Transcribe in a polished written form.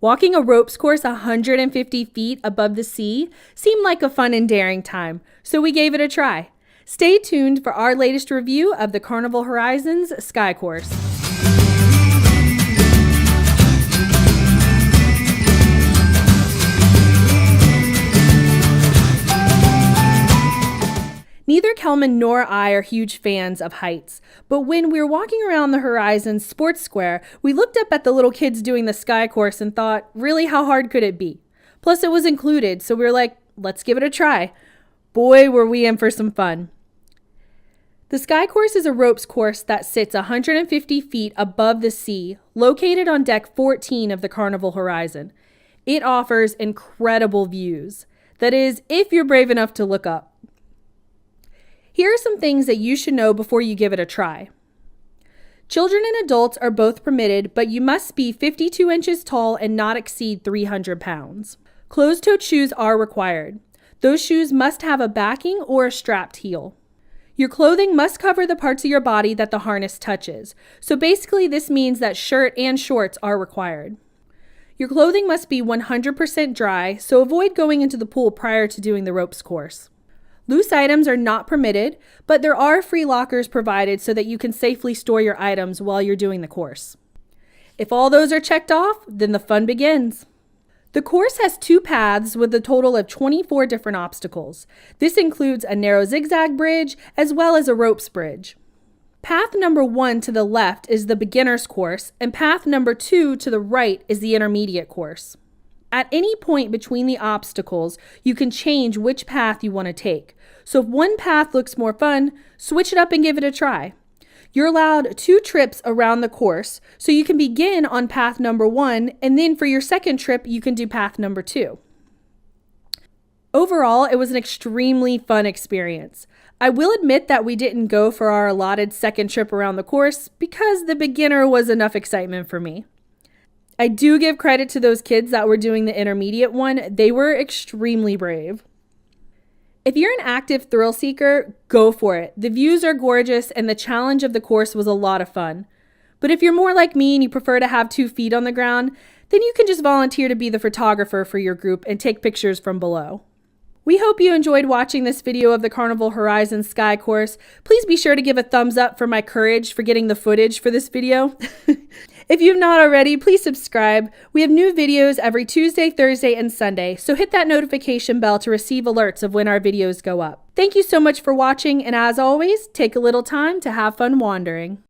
Walking a ropes course 150 feet above the sea seemed like a fun and daring time, so we gave it a try. Stay tuned for our latest review of the Carnival Horizons Sky Course. Neither Kelman nor I are huge fans of heights, but when we were walking around the Horizons Sports Square, we looked up at the little kids doing the Sky Course and thought, really, how hard could it be? Plus, it was included, so we were like, let's give it a try. Boy, were we in for some fun. The Sky Course is a ropes course that sits 150 feet above the sea, located on deck 14 of the Carnival Horizon. It offers incredible views. That is, if you're brave enough to look up. Here are some things that you should know before you give it a try. Children and adults are both permitted, but you must be 52 inches tall and not exceed 300 pounds. Closed-toed shoes are required. Those shoes must have a backing or a strapped heel. Your clothing must cover the parts of your body that the harness touches. So basically, this means that shirt and shorts are required. Your clothing must be 100% dry, so avoid going into the pool prior to doing the ropes course. Loose items are not permitted, but there are free lockers provided so that you can safely store your items while you're doing the course. If all those are checked off, then the fun begins. The course has 2 paths with a total of 24 different obstacles. This includes a narrow zigzag bridge as well as a ropes bridge. Path number 1 to the left is the beginner's course, and path number 2 to the right is the intermediate course. At any point between the obstacles, you can change which path you want to take. So if one path looks more fun, switch it up and give it a try. You're allowed 2 trips around the course, so you can begin on path number 1, and then for your second trip, you can do path number 2. Overall, it was an extremely fun experience. I will admit that we didn't go for our allotted second trip around the course because the beginner was enough excitement for me. I do give credit to those kids that were doing the intermediate one. They were extremely brave. If you're an active thrill seeker, go for it. The views are gorgeous and the challenge of the course was a lot of fun. But if you're more like me and you prefer to have 2 feet on the ground, then you can just volunteer to be the photographer for your group and take pictures from below. We hope you enjoyed watching this video of the Carnival Horizons Sky Course. Please be sure to give a thumbs up for my courage for getting the footage for this video. If you've not already, please subscribe. We have new videos every Tuesday, Thursday, and Sunday, so hit that notification bell to receive alerts of when our videos go up. Thank you so much for watching, and as always, take a little time to have fun wandering.